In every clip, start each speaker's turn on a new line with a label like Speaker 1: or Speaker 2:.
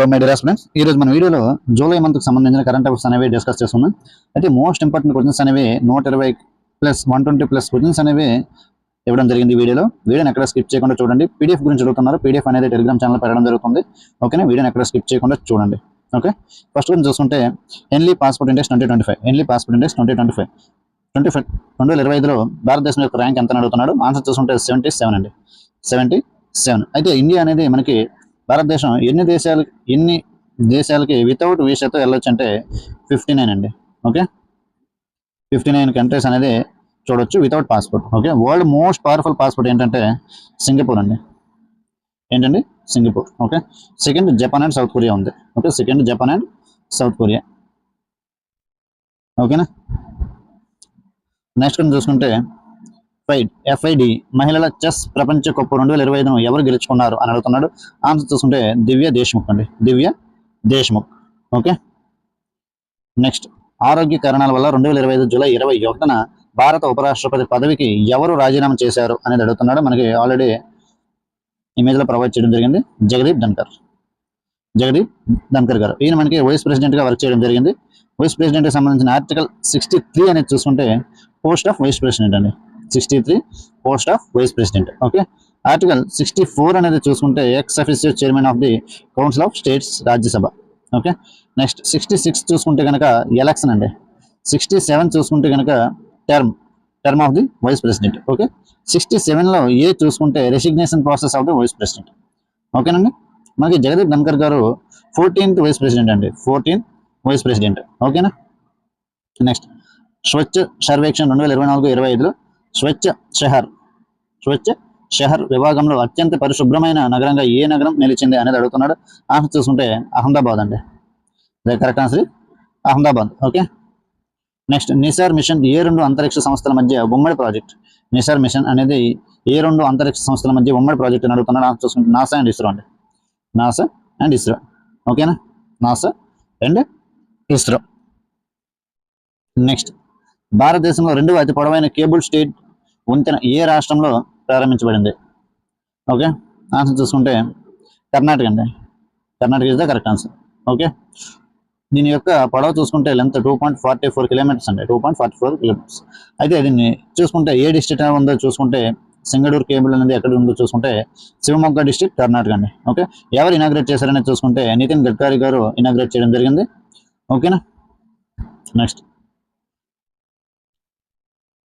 Speaker 1: Hello my dear students, ఈ రోజు మన వీడియోలో జూలై మంత్కి సంబంధించిన కరెంట్ అఫైర్స్ అనేవి డిస్కస్ చేస్తున్నాం. అయితే మోస్ట్ ఇంపార్టెంట్ క్వశ్చన్స్ అనేవి 120 ప్లస్ 120 ప్లస్ క్వశ్చన్స్ అనేవి ఇవ్వడం జరిగింది. వీడియోని ఎక్కడ స్కిప్ చేయకుండా చూడండి. పీడిఎఫ్ గురించి అడుగుతున్నారు. పీడిఎఫ్ అనేది టెలిగ్రామ్ ఛానల్ పెట్టడం జరుగుతుంది. ఓకేనా, వీడియోని ఎక్కడ స్కిప్ చేయకుండా చూడండి. ఓకే, ఫస్ట్ గురించి చూసుకుంటే హెన్లీ పాస్పోర్ట్ ఇండెక్స్ 2025 2025లో భారతదేశం యొక్క ర్యాంక్ ఎంత అడుగుతున్నాడు. ఆన్సర్ చూసుకుంటే 77 అండి, 77. అయితే ఇండియా అనేది మనకి భారతదేశం ఎన్ని దేశాలకి వితౌట్ వీసాతో వెళ్ళొచ్చు అంటే 59 అండి. ఓకే, 59 కంట్రీస్ అనేది చూడొచ్చు without passport. Okay, world most powerful passport ఏంటంటే సింగపూర్ అండి. ఏంటండి? Singapore. Okay, second Japan and South Korea ఉంది. Okay, second Japan and South Korea. ఓకేనా, నెక్స్ట్ చూసుకుంటే FID మహిళల చెస్ ప్రపంచ కప్ 2025 ఎవరు గెలుచుకున్నారు అని అడుగుతున్నాడు. ఆన్సర్ చూసుకుంటే దివ్య దేశ్ముఖ్ అండి, దివ్య దేశ్ముఖ్. ఓకే, నెక్స్ట్ ఆరోగ్య కారణాల వల్ల 2025 జూలై 21న భారత ఉపరాష్ట్రపతి పదవికి ఎవరు రాజీనామా చేశారు అనేది అడుగుతున్నాడు. మనకి ఆల్రెడీ ఇమేజ్లో ప్రొవైడ్ చేయడం జరిగింది. జగదీప్ ధన్కర్ గారు. ఈయన మనకి వైస్ ప్రెసిడెంట్గా వర్క్ చేయడం జరిగింది. వైస్ ప్రెసిడెంట్కి సంబంధించిన ఆర్టికల్ 63 అనేది చూసుకుంటే పోస్ట్ ఆఫ్ వైస్ ప్రెసిడెంట్ అండి, 63 post of vice president. Okay, article 64 అనేది చూసుకుంటే ex official chairman of the council of states Rajya Sabha. Okay, next 66 చూసుకుంటే కనుక ఎలక్షన్ అండి. 67 చూసుకుంటే కనుక term of the vice president. Okay, 67లో ఏ చూసుకుంటే resignation process of the vice president. ఓకేనండి, మనకి జగదీప్ ధన్కర్ గారు 14th వైస్ ప్రెసిడెంట్ అండి, 14th వైస్ ప్రెసిడెంట్. ఓకేనా, నెక్స్ట్ స్వచ్ఛ సర్వేక్షణ్ 2024-25లో స్వచ్ఛ షహర్ విభాగంలో అత్యంత పరిశుభ్రమైన నగరంగా ఏ నగరం నిలిచింది అనేది అడుగుతున్నాడు. ఆన్సర్ చూసుకుంటే అహ్మదాబాద్ అండి, correct answer Ahmedabad. Okay, next NISAR mission ఏ రెండు అంతరిక్ష సంస్థల మధ్య ఉమ్మడి ప్రాజెక్ట్. నిసార్ మిషన్ అనేది ఏ రెండు అంతరిక్ష సంస్థల మధ్య ఉమ్మడి ప్రాజెక్ట్ అని అడుగుతున్నాడు. ఆన్సర్ చూసుకుంటే నాసా అండ్ ఇస్రో అండి, నాసా అండ్ ఇస్రో. ఓకేనా, నాసా అండ్ ఇస్రో. నెక్స్ట్ భారతదేశంలో రెండవ అతి పొడవైన కేబుల్ స్టేట్ వంతెన ఏ రాష్ట్రంలో ప్రారంభించబడింది. ఓకే, ఆన్సర్ చూసుకుంటే కర్ణాటక అండి, Karnataka is the correct answer. Okay, దీని యొక్క పొడవు చూసుకుంటే లెంత్ 2.44 కిలోమీటర్స్ అండి, 2.44 కిలోమీటర్స్. అయితే దీన్ని చూసుకుంటే ఏ డిస్ట్రిక్ట్ ఉందో చూసుకుంటే సింగడూరు కేబుల్ అనేది ఎక్కడ ఉందో చూసుకుంటే శివమొగ్గ డిస్ట్రిక్ట్, కర్ణాటక అండి. ఓకే, ఎవరు ఇనాగ్రేట్ చేశారనేది చూసుకుంటే నితిన్ గడ్కరీ గారు ఇనాగ్రేట్ చేయడం జరిగింది. ఓకేనా, నెక్స్ట్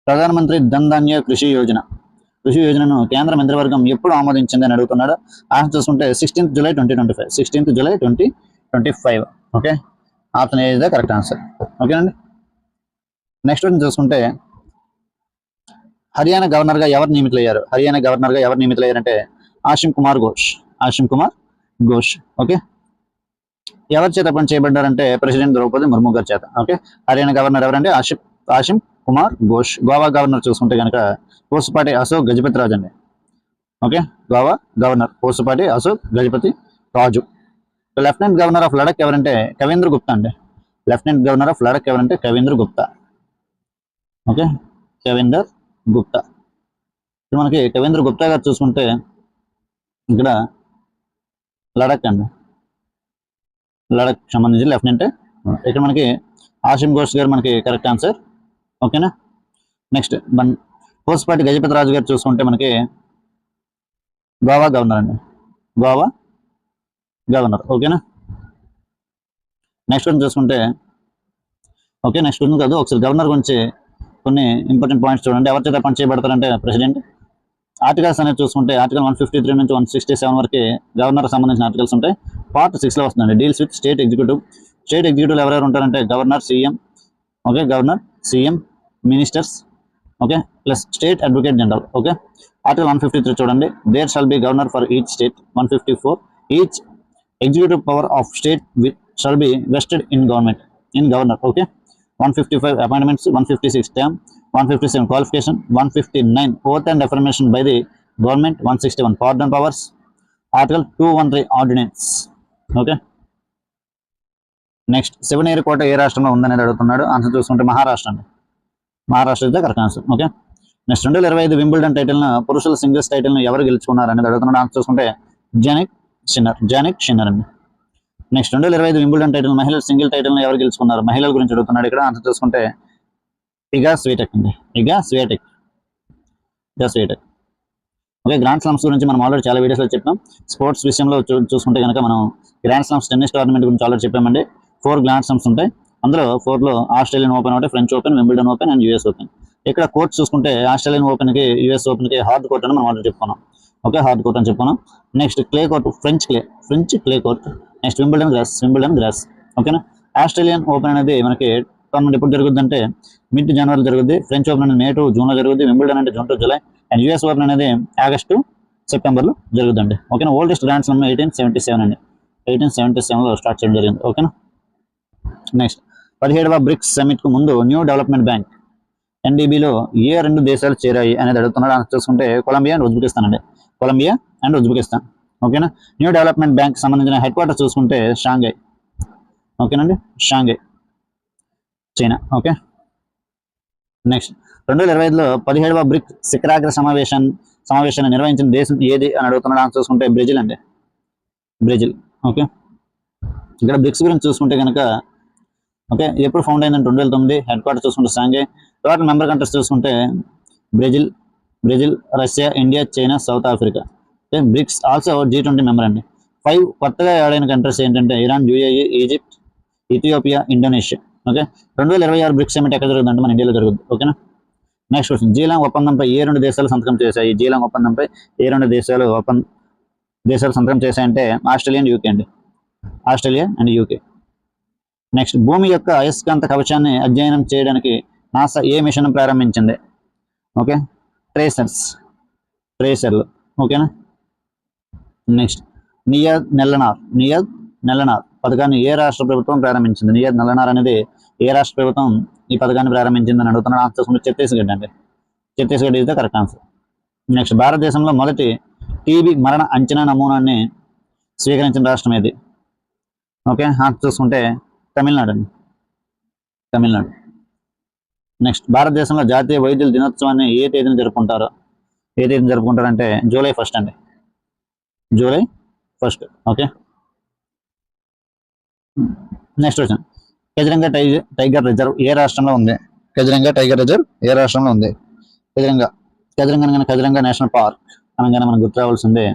Speaker 1: ప్రధానమంత్రి ధన్ ధాన్య కృషి యోజనను కేంద్ర మంత్రివర్గం ఎప్పుడు ఆమోదించింది అని అడుగుతున్నాడు. ఆన్సర్ చూసుకుంటే 16th July 2025. Okay, option A is the correct answer. ఓకేనండి, నెక్స్ట్ చూసుకుంటే హర్యానా గవర్నర్గా ఎవరు నియమితులయ్యారంటే ఆసిమ్ కుమార్ ఘోష్. ఓకే, ఎవరి చేత అపాయింట్ చేయబడ్డారంటే ప్రెసిడెంట్ ద్రౌపది ముర్ము గారి చేత. ఓకే, హర్యానా గవర్నర్ ఎవరంటే ఆసిమ్ కుమార్ ఘోష్. గోవా గవర్నర్ చూసుకుంటే కనుక పూసపాటి అశోక్ గజపతి రాజు అండి. Okay, Goa governor Pusapati Ashok Gajapathi Raju. Lieutenant governor of Ladakh ఎవరంటే కవీంద్ర గుప్తా అండి. లెఫ్టినెంట్ గవర్నర్ ఆఫ్ లడక్ ఎవరంటే కవీంద్ర గుప్తా. ఓకే, కవీందర్ గుప్తా. మనకి కవీంద్ర గుప్తా గారు చూసుకుంటే ఇక్కడ లడక్ అండి, లడక్ సంబంధించి లెఫ్టినెంట్. ఇక్కడ మనకి ఆసిమ్ ఘోష్ గారు మనకి కరెక్ట్ ఆన్సర్. ఓకేనా, నెక్స్ట్ పూసపాటి గజపతి రాజు గారు చూసుకుంటే మనకి గోవా గవర్నర్ అండి, గోవా గవర్నర్. ఓకేనా, నెక్స్ట్ చూసుకుంటే ఓకే, నెక్స్ట్ కాదు, ఒకసారి గవర్నర్ గురించి కొన్ని ఇంపార్టెంట్ పాయింట్స్ చూడండి. ఎవరి చేత అపాయింట్ చేయబడతారంటే ప్రెసిడెంట్. ఆర్టికల్స్ అనేది చూసుకుంటే ఆర్టికల్ 153 నుంచి 167 వరకు గవర్నర్ సంబంధించిన ఆర్టికల్స్ ఉంటాయి. పార్ట్ 6లో వస్తుందండి, డీల్స్ విత్ స్టేట్ ఎగ్జిక్యూటివ్ ఎవరెవరు ఉంటారంటే governor, CM. Okay, governor, CM, ministers. Okay, plus state advocate general. Okay, article 153 చూడండి, there shall be governor for each state. 154 each executive power of state shall be vested in governor. Okay, 155 appointments, 156 term, 157 qualification, 159 oath and affirmation by the government, 161 pardon powers, article 213 ordinance. Okay, next Shivneri కోట ఏ రాష్ట్రంలో ఉందనేది అడుగుతున్నాడు. Answer చూసుకుంటే మహారాష్ట్ర అండి, Maharashtra is the correct answer. Okay, next 2025 Wimbledon టైటిల్ను పురుషుల singles టైటిల్ను ఎవరు గెలుచుకున్నారు అనేది అడుగుతున్నాడు. ఆన్సర్ చూసుకుంటే జానిక్ షిన్నర్ అండి. నెక్స్ట్ 2025 వింబుల్డన్ టైటిల్ మహిళల సింగిల్ టైటిల్ ఎవరు గెలుచుకున్నారు? మహిళల గురించి అడుగుతున్నాడు ఇక్కడ. ఆన్సర్ చూసుకుంటే ఇగా స్వీటెక్ అండి. ఇగా స్వీటెక్. ఓకే, గ్రాండ్ స్లామ్స్ గురించి మనం ఆల్రెడీ చాలా వీడియోస్లో చెప్పాం. స్పోర్ట్స్ విషయంలో చూసుకుంటే కనుక మనం గ్రాండ్ స్లామ్స్ టెన్నిస్ టోర్నమెంట్ గురించి ఆల్రెడీ చెప్పామండి. 4 గ్రాండ్ స్లామ్స్ ఉంటాయి. అందులో 4లో ఆస్ట్రేలియన్ ఓపెన్ ఒకటి, French open, Wimbledon open and US open. ఇక్కడ కోర్ట్ చూసుకుంటే ఆస్ట్రేలియన్ ఓపెన్కి, యూఎస్ ఓపెన్కి హార్డ్ కోర్ట్ అని మనం ఆల్రెడీ చెప్పుకున్నాం. ఓకే, హార్డ్ కోర్ట్ అని చెప్పుకున్నాం. Next clay court, French clay court. Next Wimbledon grass. ఓకేనా. ఆస్ట్రేలియన్ ఓపెన్ అనేది మనకి టోర్నమెంట్ ఎప్పుడు జరుగుద్ది అంటే మిడ్ జనవరిలో జరుగుద్ది. ఫ్రెంచ్ ఓపెన్ అనేది May to June జరుగుద్ది. వింబుల్డన్ అంటే June to July. And US open అనేది August to September జరుగుతుందండి. ఓకేనా. ఓల్డెస్ట్ గ్రాండ్ స్లామ్ 1877 అండి. 1877లో స్టార్ట్ చేయడం జరిగింది. ఓకేనా. నెక్స్ట్ 17వ బ్రిక్స్ సమిట్కు ముందు న్యూ డెవలప్మెంట్ బ్యాంక్ NDBలో ఏ 2 దేశాలు చేరాయి అనేది అడుగుతున్నాడు. ఆన్సర్ చూసుకుంటే కొలంబియా అండ్ ఉజ్బెకిస్తాన్ అండి. Colombia and Uzbekistan. ఓకేనా. న్యూ డెవలప్మెంట్ బ్యాంక్ సంబంధించిన హెడ్ క్వార్టర్ చూసుకుంటే షాంఘై. ఓకేనండి, షాంఘై, చైనా. ఓకే. నెక్స్ట్ 2025లో 17వ బ్రిక్ శిఖరాగ్ర సమావేశాన్ని నిర్వహించిన దేశం ఏది అని అడుగుతున్నాడు. ఆన్సర్ చూసుకుంటే బ్రెజిల్ అండి. బ్రెజిల్. ఓకే. ఇక్కడ బ్రిక్స్ గురించి చూసుకుంటే కనుక ఓకే, ఎప్పుడు ఫౌండ్ అయిందంటే 2009. హెడ్ క్వార్టర్ చూసుకుంటే షాంఘై. టోటల్ మెంబర్ కంట్రీస్ చూసుకుంటే Brazil, Russia, India, China, South Africa. Okay. BRICS also G20 member అండి. 5 కొత్తగా యాడ్ అయిన కంట్రీస్ ఏంటంటే Iran, UAE, Egypt, Ethiopia, Indonesia. Okay. 2026 BRICS summit ఎక్కడ జరుగుతుందంటే మన ఇండియాలో జరుగుతుంది. ఓకేనా. నెక్స్ట్ క్వశ్చన్, జీలాంగ్ ఒప్పందంపై ఏ 2 దేశాలు సంతకం చేశాయి? జీలాంగ్ ఒప్పందంపై ఏ 2 దేశాలు సంతకం చేశాయంటే ఆస్ట్రేలియా అండ్ యూకే. నెక్స్ట్, భూమి యొక్క అయస్కాంత కవచాన్ని అధ్యయనం చేయడానికి నాసా ఏ మిషన్ ప్రారంభించింది? ఓకే, ట్రేసర్లు. ఓకేనా. నెక్స్ట్, నియాద్ నెల్లనార్ పథకాన్ని ఏ రాష్ట్ర ప్రభుత్వం ప్రారంభించింది? నియాద్ నెల్లనార్ అనేది ఏ రాష్ట్ర ప్రభుత్వం ఈ పథకాన్ని ప్రారంభించింది అని అడుగుతున్నాడు. ఆన్సర్ ఛత్తీస్గఢ్ అండి. Chhattisgarh is the correct answer. Next, భారతదేశంలో మొదటి టీబీ మరణ అంచనా నమూనాన్ని స్వీకరించిన రాష్ట్రం ఏది? ఓకే, ఆన్సర్ చూసుకుంటే తమిళనాడు అండి. నెక్స్ట్, భారతదేశంలో జాతీయ వైద్యుల దినోత్సవాన్ని ఏ తేదీని జరుపుకుంటారంటే జూలై 1 అండి. July 1. Okay. Next question, Kaziranga tiger reserve ఏ రాష్ట్రంలో ఉంది? కజిరంగా నేషనల్ పార్క్ అనగానే మనకు గుర్తు రావాల్సిందే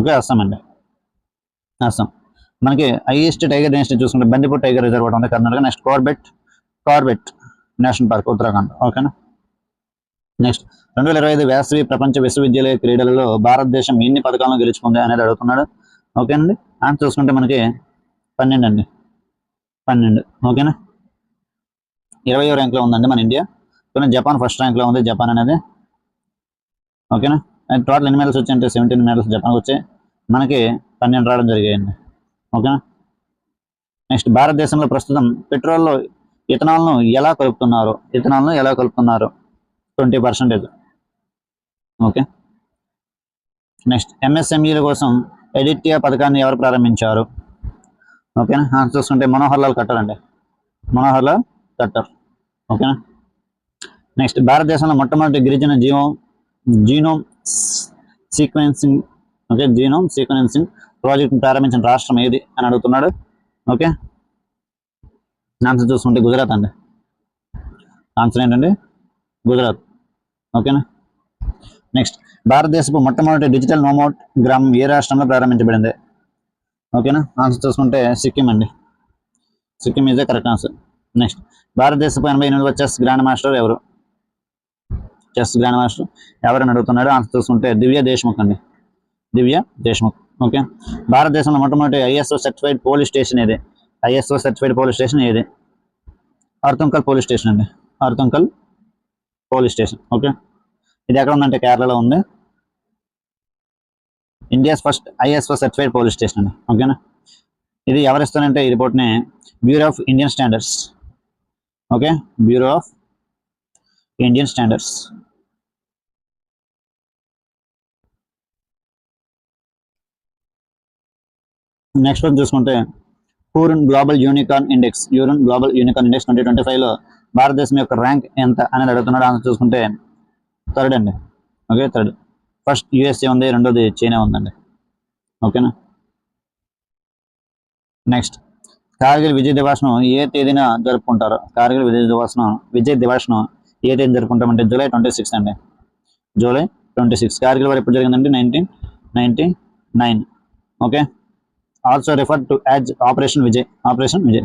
Speaker 1: ఓకే అస్సాం అండి. అస్సాం. మనకి హైయెస్ట్ టైగర్ డెన్సిటీ చూసుకుంటే బందిపూర్ టైగర్ రిజర్వ్ ఉంది Karnataka. Next, Corbett national park Uttarakhand. ఓకేనా. నెక్స్ట్, 2025 వేసవి ప్రపంచ విశ్వవిద్యాలయ క్రీడలలో భారతదేశం ఎన్ని పథకాలను గెలుచుకుంది అనేది అడుగుతున్నాడు. ఓకేనండి. ఆన్సర్ చూసుకుంటే మనకి 12 అండి. 12. ఓకేనా. 20వ ర్యాంక్లో ఉందండి మన ఇండియా. కానీ జపాన్ ఫస్ట్ ర్యాంక్లో ఉంది. జపాన్ అనేది. ఓకేనా. టోటల్ ఎన్ని మెడల్స్ వచ్చాయంటే 17 మెడల్స్ జపాన్కి వచ్చాయి. మనకి 12 రావడం జరిగాయండి. ఓకేనా. నెక్స్ట్, భారతదేశంలో ప్రస్తుతం పెట్రోల్లో ఇథనాల్ను ఎలా కలుపుతున్నారు? 20%. ఓకే. నెక్స్ట్, MSMEల కోసం ఎడిటియా పథకాన్ని ఎవరు ప్రారంభించారు? ఓకేనా. ఆన్సర్ చూసుకుంటే మనోహర్ లాల్ ఖట్టర్. ఓకేనా. నెక్స్ట్, భారతదేశంలో మొట్టమొదటి గిరిజన జీనోమ్ సీక్వెన్సింగ్ ప్రాజెక్ట్ ప్రారంభించిన రాష్ట్రం ఏది అని అడుగుతున్నాడు. ఓకే. ఆన్సర్ చూసుకుంటే గుజరాత్ అండి. ఆన్సర్ ఏంటండి? గుజరాత్. ఓకేనా. నెక్స్ట్, భారతదేశపు మొట్టమొదటి డిజిటల్ నోమోడ్ గ్రామం ఏ రాష్ట్రంలో ప్రారంభించబడింది? ఓకేనా. ఆన్సర్ చూసుకుంటే సిక్కిం అండి. Sikkim is the correct answer. Next, భారతదేశపు 88వ చెస్ గ్రాండ్ మాస్టర్ ఎవరు అని అడుగుతున్నాడు. ఆన్సర్ చూసుకుంటే దివ్య దేశ్ముఖ్ అండి. ఓకే. భారతదేశంలో మొట్టమొదటి ISO సర్టిఫైడ్ పోలీస్ స్టేషన్ ఏది? అర్తుంకల్ పోలీస్ స్టేషన్ అండి. ఓకే. ఇది ఎక్కడ ఉందంటే కేరళలో ఉంది. India's first ISO certified police station అండి. ఓకేనా. ఇది ఎవరు ఇస్తారంటే ఈ రిపోర్ట్ని bureau of Indian standards. Okay, bureau of Indian standards. Next one చూసుకుంటే హూరన్ గ్లోబల్ యూనికార్న్ ఇండెక్స్ 2025లో భారతదేశం యొక్క ర్యాంక్ ఎంత అనేది అడుగుతున్నాడు. ఆన్సర్ చూసుకుంటే 3rd అండి. Okay, 3rd. ఫస్ట్ USA ఉంది, రెండోది చైనా ఉందండి. ఓకేనా. నెక్స్ట్ కార్గిల్ విజయ్ దివాస్ను ఏ తేదీన జరుపుకుంటారు? కార్గిల్ విజయ్ దివాస్ను ఏ తేదీన జరుపుకుంటామంటే జూలై 26 అండి. జూలై 26. కార్గిల్ వారు ఎప్పుడు జరిగిందంటే 1999. Okay. Also refer to as operation Vijay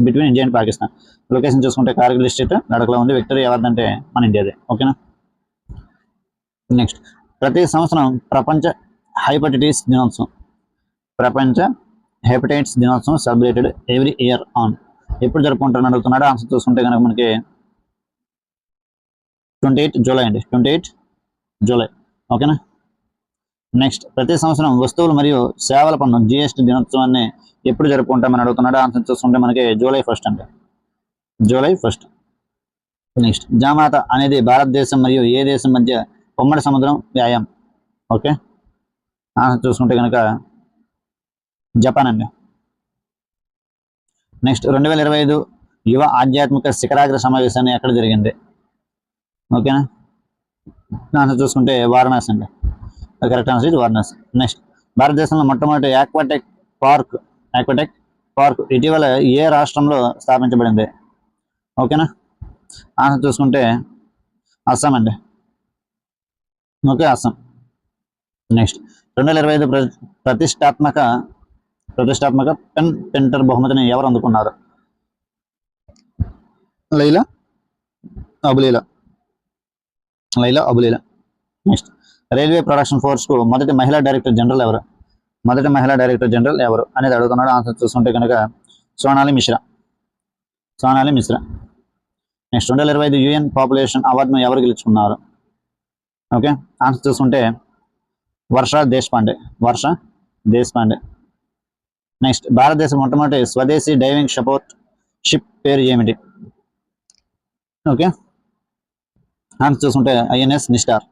Speaker 1: between India and Pakistan. Location చూసుకుంటే కార్గిల్ డిస్ట్రిక్ట్ లడఖ్లో ఉంది. విక్టరీ ఎవరిదంటే మన ఇండియాదే. ఓకేనా. నెక్స్ట్ ప్రతి సంవత్సరం ప్రపంచ హెపటైటిస్ దినోత్సవం సెలబ్రేటెడ్ ఎవ్రీ ఇయర్ ఆన్ ఎప్పుడు జరుపుకుంటారని అడుగుతున్నాడు. ఆన్సర్ చూసుకుంటే కనుక మనకి 28 జూలై అండి. 28 జూలై. ఓకేనా. నెక్స్ట్ ప్రతి సంవత్సరం వస్తువులు మరియు సేవల పన్ను జిఎస్టీ దినోత్సవాన్ని ఎప్పుడు జరుపుకుంటామని అడుగుతున్నాడు. ఆన్సర్ చూసుకుంటే మనకి జూలై 1 అండి. జూలై 1. నెక్స్ట్ జామాత అనేది భారతదేశం మరియు ఏ దేశం మధ్య ఉమ్మడి సముద్రం వ్యాయామం. ఓకే. ఆన్సర్ చూసుకుంటే కనుక జపాన్ అండి. నెక్స్ట్ 2025 యువ ఆధ్యాత్మిక శిఖరాగ్ర సమావేశాన్ని ఎక్కడ జరిగింది? ఓకేనా. ఆన్సర్ చూసుకుంటే వారణాసి అండి. కరెక్ట్ ఆన్సర్ ఇది వారణాసి. నెక్స్ట్ భారతదేశంలో మొట్టమొదటి ఆక్వాటెక్ పార్క్ ఇటీవల ఏ రాష్ట్రంలో స్థాపించబడింది? ఓకేనా. ఆన్సర్ చూసుకుంటే అస్సాం అండి. ఓకే, అస్సాం. నెక్స్ట్ 2025 ప్రతిష్టాత్మక పెన్ పెంటర్ బహుమతిని ఎవరు అందుకున్నారు? Leila Aboulela. Next railway protection force కు మొదటి మహిళా డైరెక్టర్ జనరల్ ఎవరు అనేది అడుగుతున్నాడు. ఆన్సర్ చూసుకుంటే కనుక Sonali Mishra. Next 2025 UN population అవార్డును ఎవరు గెలుచుకున్నారు? ఓకే. ఆన్సర్ చూసుకుంటే వర్ష దేశపాండే. నెక్స్ట్ భారతదేశం మొట్టమొదటి స్వదేశీ డైవింగ్ సపోర్ట్ షిప్ పేరు ఏమిటి? ఓకే. ఆన్సర్ చూసుకుంటే ఐఎన్ఎస్ నిస్టార్.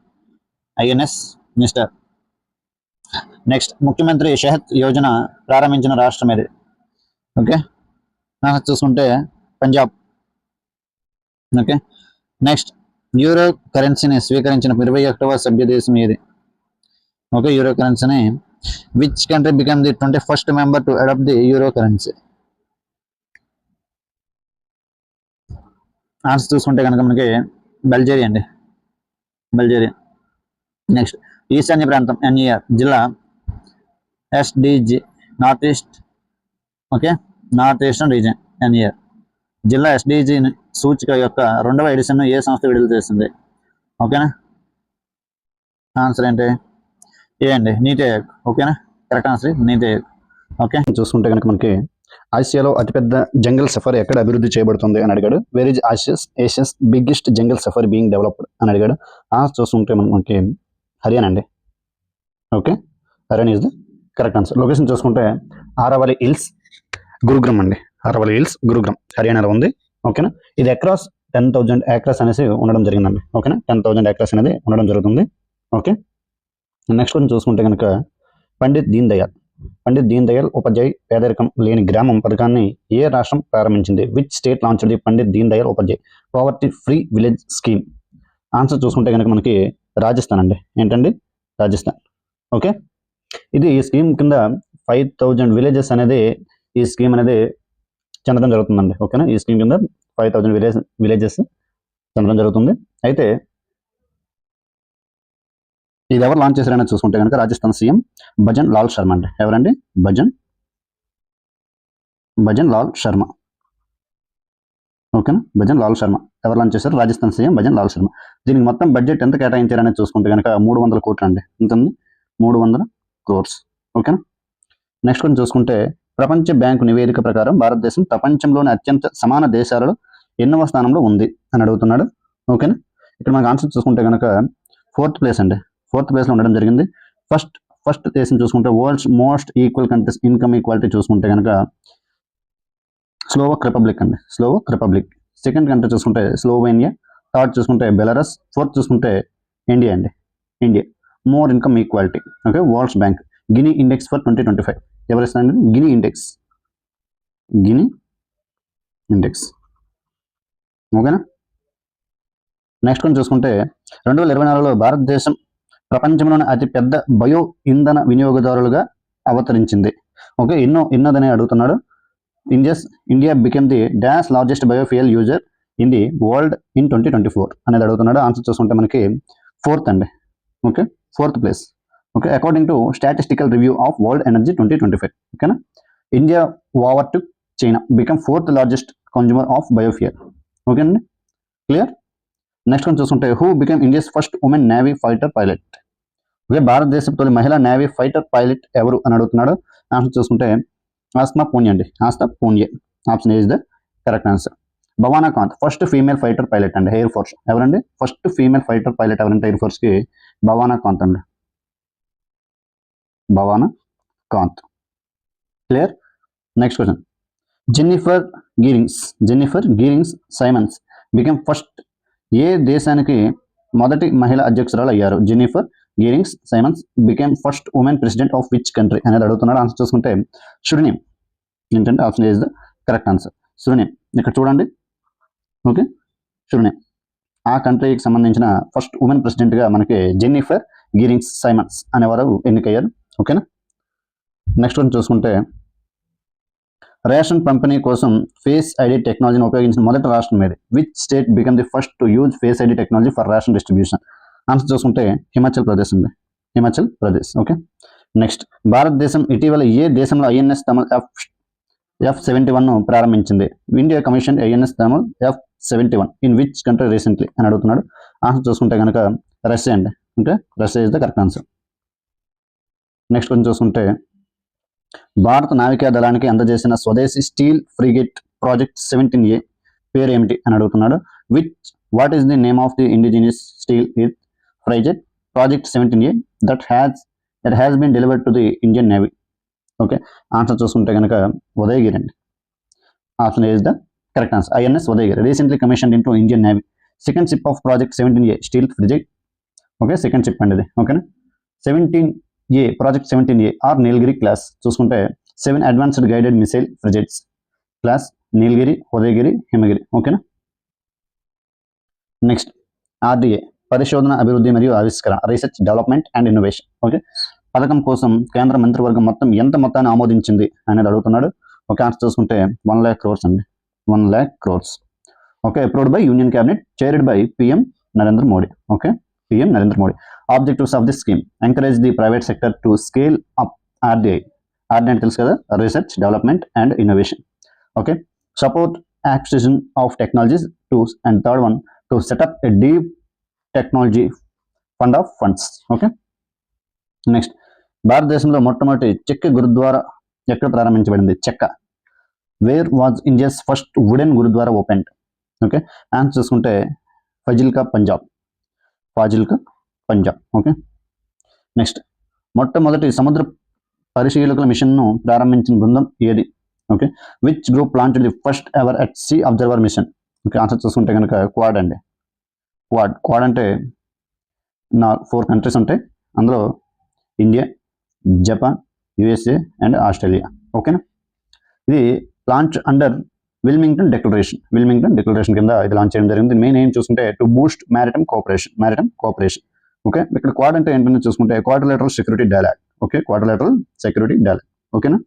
Speaker 1: నెక్స్ట్ ముఖ్యమంత్రి షహద్ యోజన ప్రారంభించిన రాష్ట్రం ఏది? ఓకే. ఆన్సర్ చూసుకుంటే పంజాబ్. ఓకే. నెక్స్ట్ యూరో కరెన్సీని స్వీకరించిన 21వ సభ్య దేశం ఏది? ఓకే. యూరో కరెన్సీని which country become the 21st member to adopt the euro currency? Answer చూసుకుంటే కనుక మనకి బల్గేరియా అండి. నెక్స్ట్ ఈశాన్య ప్రాంతం ఎన్ఈఆర్ జిల్లా SDG north eastern region NER జిల్లా ఎస్డిజి సూచిక యొక్క 2వ ఎడిషన్ ఏ సంస్థ విడుదల చేస్తుంది? ఓకేనా. ఆన్సర్ ఏంటి? ఏ అండి, నీతి ఆయోగ్. ఓకేనా. కరెక్ట్ ఆన్సర్ నీతి ఆయోగ్. ఓకే. చూసుకుంటే కనుక మనకి ఆసియాలో అతిపెద్ద జంగల్ సఫారీ ఎక్కడ అభివృద్ధి చేయబడుతుంది అని అడిగాడు. Where is Asia's biggest jungle safari being developed అని అడిగాడు. ఆన్సర్ చూసుకుంటే మనకి హర్యానా అండి. Okay. Haryana is the correct answer. Location చూసుకుంటే ఆరవలి హిల్స్ గురుగ్రామ్ అండి. హర్యానాలో ఉంది. ఓకేనా. ఇది అక్రాస్ 10,000 acres అనేసి ఉండడం జరిగిందండి. ఓకేనా. 10,000 acres అనేది ఉండడం జరుగుతుంది. ఓకే. నెక్స్ట్ కొంచెం చూసుకుంటే కనుక పండిత్ దీన్ దయాళ్ ఉపాధ్యాయ్ పేదరికం లేని గ్రామం పథకాన్ని ఏ రాష్ట్రం ప్రారంభించింది? Which state launched the Pandit Deen Dayal Upadhyay poverty free village scheme? Answer చూసుకుంటే కనుక మనకి రాజస్థాన్ అండి. ఏంటండి? రాజస్థాన్. ఓకే. ఇది ఈ స్కీమ్ కింద 5,000 విలేజెస్ అనేది ఈ స్కీమ్ అనేది చెందడం జరుగుతుందండి. ఓకేనా. ఈ స్కీమ్ కింద 5,000 విలేజెస్ చెందడం జరుగుతుంది. అయితే ఇది ఎవరు లాంచ్ చేశారనేది చూసుకుంటే కనుక రాజస్థాన్ సీఎం భజన్ లాల్ శర్మ అండి. ఎవరండి? భజన్ లాల్ శర్మ. ఓకేనా. భజన్ లాల్ శర్మ ఎవరు లాంచ్ చేశారు? రాజస్థాన్ సీఎం భజన్ లాల్ శర్మ. దీనికి మొత్తం బడ్జెట్ ఎంత కేటాయించారనేది చూసుకుంటే కనుక 300 కోట్లు అండి. ఎంతండి? 300 crores. ఓకేనా. నెక్స్ట్ కొంచెం చూసుకుంటే ప్రపంచ బ్యాంకు నివేదిక ప్రకారం భారతదేశం ప్రపంచంలోని అత్యంత సమాన దేశాలలో ఎన్నవ స్థానంలో ఉంది అని అడుగుతున్నాడు. ఓకేనా. ఇక్కడ మనకు ఆన్సర్ చూసుకుంటే కనుక 4th ప్లేస్ అండి. 4th ప్లేస్లో ఉండడం జరిగింది. ఫస్ట్ దేశం చూసుకుంటే world's most equal countries income equality చూసుకుంటే కనుక స్లోవక్ రిపబ్లిక్. సెకండ్ కంట్రీ చూసుకుంటే స్లోవేనియా. థర్డ్ చూసుకుంటే బెలారస్. 4th చూసుకుంటే ఇండియా అండి. More income equality. Okay. World's bank Gini index for 2025 ఎవరు ఇస్తారండి? Guinea index. ఓకేనా. నెక్స్ట్ కొంచెం చూసుకుంటే 2024లో భారతదేశం ప్రపంచంలోని అతి పెద్ద బయో ఇంధన వినియోగదారులుగా అవతరించింది. ఓకే. ఎన్నోదని అడుగుతున్నాడు. India became the dash largest biofuel user in the world in 2024 అనేది అడుగుతున్నాడు. ఆన్సర్ చూసుకుంటే మనకి 4th అండి. Okay, 4th place. Okay, according to statistical review of world energy 2025. ఓకేనా, India over to China become 4th largest consumer of biofuel. Okay అండి, clear. Next one చూసుకుంటే who become India's first women navy fighter pilot. Okay, భారతదేశం తొలి మహిళా navy fighter pilot ఎవరు అని అడుగుతున్నాడు. Answer చూసుకుంటే ఆస్మా పూణ్య అండి. Asma Punya. Option A is the correct answer. Bhawana Kanth first female fighter pilot అండి ఎయిర్ ఫోర్స్. ఎవరండి ఫస్ట్ ఫీమేల్ ఫైటర్ పైలట్ ఎవరంటే ఎయిర్ ఫోర్స్ కి భవానా కాంత్ అండి. Bhawana Kanth. Clear. Next question, Jennifer Geerlings Simons become first. ఏ దేశానికి మొదటి మహిళ అధ్యక్షురాలు అయ్యారు? Jennifer Geerlings Simons became first women president of which country అనేది అడుగుతున్నాడు. ఆన్సర్ చూసుకుంటే సురినేమ్. ఏంటంటే option A is the correct answer. సురినేమ్. ఇక్కడ చూడండి. ఓకే, సురినేమ్. ఆ కంట్రీకి సంబంధించిన ఫస్ట్ ఉమెన్ ప్రెసిడెంట్గా మనకి జెన్నిఫర్ గీరింగ్స్ సైమన్స్ అనేవారు ఎన్నికయ్యారు. ఓకేనా. నెక్స్ట్ వన్ చూసుకుంటే రేషన్ పంపిణీ కోసం ఫేస్ ఐడి టెక్నాలజీని ఉపయోగించిన మొదటి రాష్ట్రం ఏది? Which state become the first to use face ID technology for ration distribution? Answer చూసుకుంటే హిమాచల్ ప్రదేశ్ అండి. హిమాచల్ ప్రదేశ్. ఓకే. నెక్స్ట్, భారతదేశం ఇటీవల ఏ దేశంలో ఐఎన్ఎస్ తమల్ F-71 ప్రారంభించింది? India commission INS Tamal F-71 in which country recently అని అడుగుతున్నాడు. ఆన్సర్ చూసుకుంటే కనుక రష్యా అండి. అంటే Russia is the correct answer. Next కొంచెం చూసుకుంటే భారత నావికా దళానికి అందజేసిన స్వదేశీ స్టీల్ ఫ్రిగేట్ ప్రాజెక్ట్ 17A పేరు ఏమిటి అని అడుగుతున్నాడు. What is the name of the indigenous steel frigate project 17A that has been delivered to the Indian navy? Okay, answer చూసుకుంటే కనుక ఉదయగిరి అండి. Option A is the correct answer. INS Udaygiri recently commissioned in to Indian navy. Second ship of project 17A steel frigate. Okay, second ship అండి ఇది. ఓకేనా. 17A project 17A are Nilgiri class చూసుకుంటే 7 advanced guided missile frigates class Nilgiri, Udaygiri, Himgiri. ఓకేనా. Next, RDA పరిశోధన, అభివృద్ధి మరియు ఆవిష్కరణ research development and innovation. Okay, పథకం కోసం కేంద్ర మంత్రివర్గం మొత్తం ఎంత మొత్తాన్ని ఆమోదించింది అనేది అడుగుతున్నాడు. ఓకే, ఆన్సర్ చూసుకుంటే 1 lakh crores అండి. 1 lakh crores. Okay, approved by union cabinet, chaired by PM Narendra Modi. Okay, PM Narendra Modi. Objectives of this scheme encourage the private sector to scale up RDI. RDI అంటే తెలుసు కదా, research development and innovation. Okay, support acquisition of technologies tools, and third one to set up a deep technology fund of funds. Okay, next, భారతదేశంలో మొట్టమొదటి చెక్క గురుద్వారా ఎక్కడ ప్రారంభించబడింది? చెక్క. Where was India's first wooden gurdwara opened? Okay, answer చూసుకుంటే Fazilka, Punjab. Okay, next, మొట్టమొదటి సముద్ర పరిశీలకుల మిషన్ను ప్రారంభించిన బృందం ఏది? Okay, which group launched the first ever at sea observer mission? Okay, answer చూసుకుంటే కనుక క్వాడ్ అండి. క్వాడ్ అంటే 4 కంట్రీస్ ఉంటాయి. అందులో India, Japan, USA and Australia. ఓకేనా. ఇది లాంచ్ అండర్ విల్మింగ్టన్ డిక్లరేషన్ కింద ఇది లాంచ్ చేయడం జరిగింది. మెయిన్ ఏం చూసుకుంటే to boost maritime cooperation. Okay, ఇక్కడ క్వాడ్ అంటే ఏంటంటే చూసుకుంటే quadrilateral security dialogue. Okay, quadrilateral security dialogue. ఓకేనా.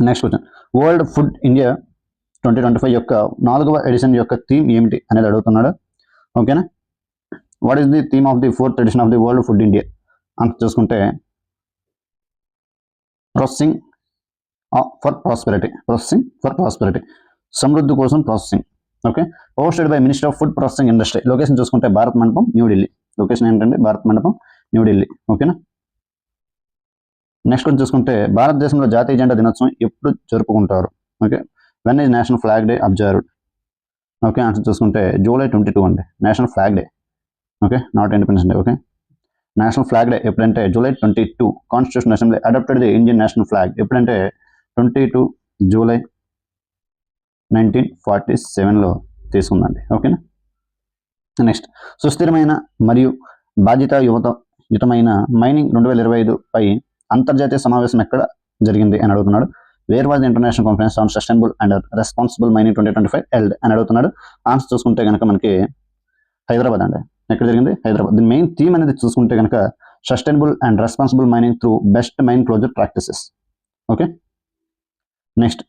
Speaker 1: Next question, world food India 2025 యొక్క 4వ ఎడిషన్ యొక్క థీమ్ ఏమిటి అనేది అడుగుతున్నాడు. ఓకేనా. What is the theme of the 4th edition of the world food India? అంత చూసుకుంటే ప్రాసెసింగ్ ఫర్ ప్రాస్పెరిటీ, సమృద్ధి కోసం processing. Okay, hosted by minister of food processing industry. Location చూసుకుంటే భారత్ మండపం, న్యూఢిల్లీ. లొకేషన్ ఏంటంటే భారత్ మండపం, న్యూఢిల్లీ. ఓకేనా. నెక్స్ట్ కొంచెం చూసుకుంటే భారతదేశంలో జాతీయ జెండా దినోత్సవం ఎప్పుడు జరుపుకుంటారు? Okay, when is national flag day observed? Okay, answer చూసుకుంటే July 22 అండి, national flag day. Okay, not independence day. Okay, national flag day ఎప్పుడంటే July 22. Constitution assembly adopted the Indian national flag ఎప్పుడంటే 22 July 1947లో తీసుకుందండి. ఓకేనా. నెక్స్ట్, సుస్థిరమైన మరియు బాధ్యతాయుతమైన mining 2025 పై అంతర్జాతీయ సమావేశం ఎక్కడ జరిగింది అని అడుగుతున్నాడు. Wear was the international conference on sustainable and responsible mining 2025 held అని అడుగుతున్నాడు. ఆన్సర్ చూసుకుంటే కనుక మనకి హైదరాబాద్ అండి. ఎక్కడ జరిగింది? హైదరాబాద్. దీని మెయిన్ థీమ్ అనేది చూసుకుంటే కనుక sustainable and responsible mining through best mine closure practices. Okay, next,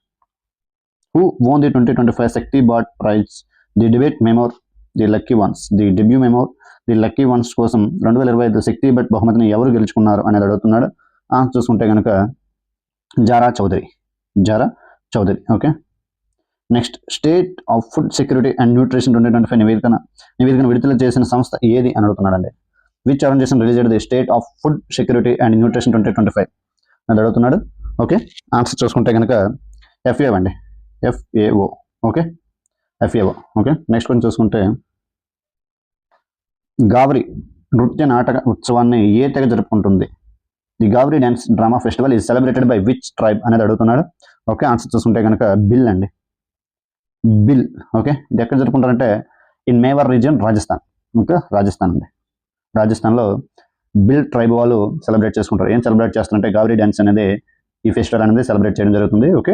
Speaker 1: who won the 2025 Shakti Bhatt prize, the debate memoir, the lucky ones, the debut memoir, the lucky ones కోసం 2025 శక్తి బట్ బహుమతిని ఎవరు గెలుచుకున్నారు అనేది అడుగుతున్నాడు. చూసుకుంటే కనుక Zara Chowdhary. Okay, next state of food security and nutrition 2025 నివేదికను విడుదల చేసిన సంస్థ ఏది అని అడుగుతున్నాడండి. Which organisation released the state of food security and nutrition 2025 అని అడుగుతున్నాడు. ఓకే, ఆన్సర్ చూసుకుంటే కనుక FAO అండి, FAO. Okay, FAO. Okay, next కొంచెం చూసుకుంటే గావరి నృత్య నాటక ఉత్సవాన్ని ఏ తెగ జరుపుకుంటుంది? The Gavari dance drama festival is celebrated by which tribe అనేది అడుగుతున్నాడు. ఓకే, ఆన్సర్ చూసుకుంటే కనుక బిల్ అండి, బిల్. ఓకే, ఇది ఎక్కడ జరుపుకుంటారంటే in Mewar region, Rajasthan. Okay, Rajasthan అండి, రాజస్థాన్లో బిల్ ట్రైబ్ వాళ్ళు సెలబ్రేట్ చేసుకుంటారు. ఏం సెలబ్రేట్ చేస్తారంటే గావరి డ్యాన్స్ అనేది, ఈ ఫెస్టివల్ అనేది సెలబ్రేట్ చేయడం జరుగుతుంది. Okay,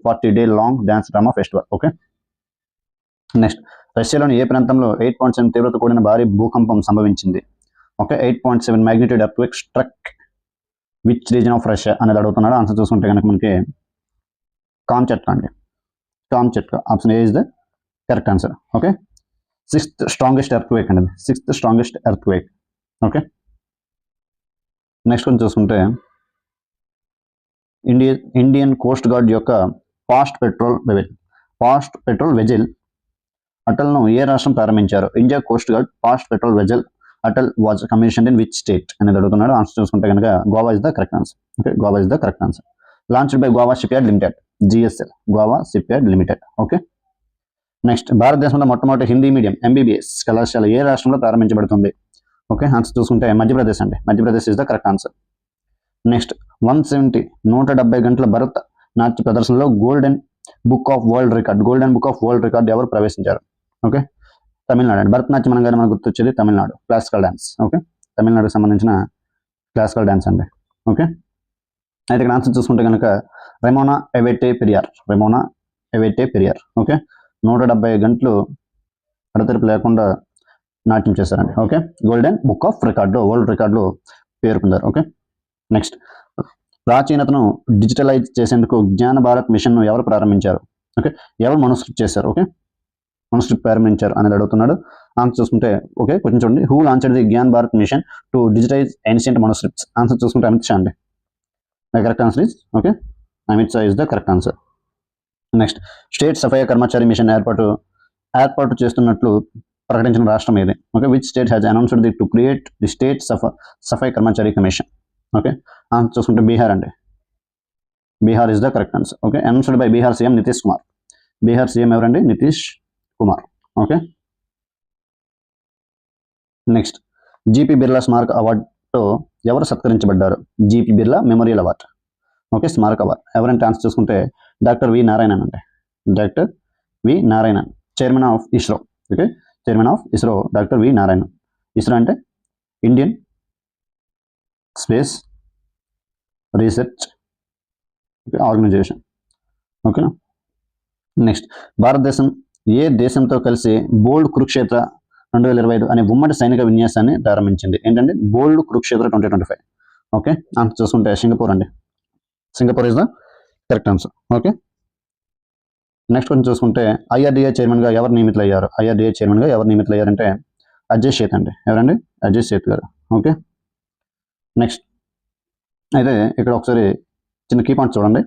Speaker 1: 40 day long dance drama festival. Okay, next రష్యాలోని ఏ ప్రాంతంలో 8.7 తీవ్రత కూడిన భారీ భూకంపం సంభవించింది? Okay, 8.7 magnitude earthquake struck which region of Russia అనేది అడుగుతున్నాడు. ఆన్సర్ చూసుకుంటే కనుక మనకి కామ్చట్కా అండి, Kamchatka. Option A is the correct answer. Okay, 6th strongest earthquake అండి, 6th strongest earthquake. Okay, next కొంచెం చూసుకుంటే ఇండియన్ కోస్ట్ గార్డ్ యొక్క ఫాస్ట్ పెట్రోల్ వెజిల్ అటల్ను ఏ రాష్ట్రం ప్రారంభించారు? India coast guard fast petrol vessel Atal was commissioned in which state అనేది అడుగుతున్నాడు. ఆన్సర్ చూసుకుంటే కనుక Goa is the correct answer. Okay, Goa is the correct answer. Launched by Goa ship yard limited, GSL, Goa ship yard limited. Okay, next భారతదేశంలో మొట్టమొదటి Hindi medium MBBS కళాశాల ఏ రాష్ట్రంలో ప్రారంభించబడుతుంది? Okay, answer చూసుకుంటే మధ్యప్రదేశ్ అండి, Madhya Pradesh is the correct answer. Next 170 గంటల భరత్ నాట్య ప్రదర్శనలో golden book of world record ఎవరు ప్రవేశించారు? ఓకే, తమిళనాడు అండి. భరతనాట్యం అనగానే మనకు గుర్తొచ్చేది తమిళనాడు, క్లాసికల్ డ్యాన్స్. ఓకే, తమిళనాడుకి సంబంధించిన క్లాసికల్ డ్యాన్స్ అండి. ఓకే, అయితే ఇక్కడ ఆన్సర్ చూసుకుంటే కనుక రెమోనా ఎవెటే పెరియార్. ఓకే, 170 గంటలు అడతెరిపి లేకుండా నాట్యం చేశారండి. ఓకే, గోల్డెన్ బుక్ ఆఫ్ రికార్డులో, వరల్డ్ రికార్డులో పేరు పొందారు. ఓకే, నెక్స్ట్ ప్రాచీనతను డిజిటలైజ్ చేసేందుకు జ్ఞాన భారత్ మిషన్ను ఎవరు ప్రారంభించారు? ఓకే, ఎవరు మనస్క్రిప్ట్ చేశారు? ఓకే, మనస్క్రిప్ట్ ప్రారంభించారు అనేది అడుగుతున్నాడు. ఆన్సర్ చూసుకుంటే ఓకే, కొంచెం చూడండి. Who launched the Gyan Bharat mission to digitise ancient manuscripts? Answer చూసుకుంటే అమిత్ షా అండి. Correct answer is okay, Amit Shah is the correct answer. Next state Safai Karmachari mission ఏర్పాటు చేస్తున్నట్లు ప్రకటించిన రాష్ట్రం ఏది? Okay, which state has announced the to create the state Safai Karmachari commission? Okay, answer చూసుకుంటే బీహార్ అండి, Bihar is the correct answer. Okay, announced by Bihar CM Nitish Kumar. Bihar CM ఎవరండి? Nitish Kumar. Okay, next GP Birla స్మారక అవార్డుతో ఎవరు సత్కరించబడ్డారు? GP Birla memorial award. Okay, స్మారక అవార్డ్ ఎవరంటే ఆన్సర్ చూసుకుంటే డాక్టర్ వి నారాయణన్ అండి, doctor V Narayanan, chairman of ISRO. Okay, chairman of ISRO doctor V Narayanan. ISRO అంటే ఇండియన్ స్పేస్ రీసెర్చ్ ఆర్గనైజేషన్. ఓకేనా, నెక్స్ట్ భారతదేశం ఏ దేశంతో కలిసి బోల్డ్ కురుక్షేత్ర 2025 అనే ఉమ్మడి సైనిక విన్యాసాన్ని ప్రారంభించింది? ఏంటంటే బోల్డ్ కురుక్షేత్ర 2025. ఓకే, ఆన్సర్ చూసుకుంటే సింగపూర్ అండి, Singapore is the correct answer. Okay, next కొంచెం చూసుకుంటే IRDA చైర్మన్గా ఎవరు నియమితులయ్యారంటే అజయ్ సేత్ అండి. ఎవరండి? అజయ్ సేత్ గారు. ఓకే, నెక్స్ట్ అయితే ఇక్కడ ఒకసారి చిన్న కీ పాయింట్ చూడండి.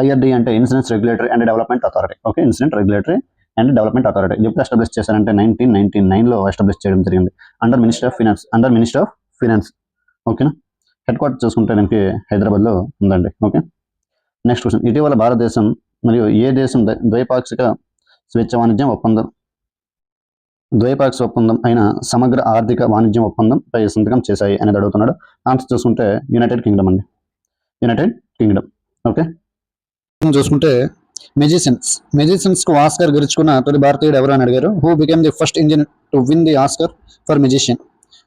Speaker 1: IRDA అంటే insurance regulatory and development authority. Okay, insurance regulatory and development authority ఎప్పుడు ఎస్టాబ్లిష్ చేశారంటే 1999లో ఎస్టాబ్లిష్ చేయడం జరిగింది అండర్ మినిస్టర్ ఆఫ్ ఫినాన్స్. ఓకేనా, హెడ్ క్వార్టర్ చూసుకుంటే మనకి హైదరాబాద్లో ఉందండి. ఓకే, నెక్స్ట్ క్వశ్చన్, ఇటీవల భారతదేశం మరియు ఏ దేశం ద్వైపాక్షిక స్వేచ్ఛ వాణిజ్యం ఒప్పందం అయిన సమగ్ర ఆర్థిక వాణిజ్యం ఒప్పందంపై సంతకం చేశాయి అనేది అడుగుతున్నాడు. ఆన్సర్ చూసుకుంటే యునైటెడ్ కింగ్డమ్ అండి, యునైటెడ్ కింగ్డమ్. ఓకే, చూసుకుంటే మెజిషియన్స్ కు ఆస్కర్ గెలుచుకున్న తొలి భారతీయుడు ఎవరు అని అడిగారు. Who became the first Indian to win the Oscar for magician?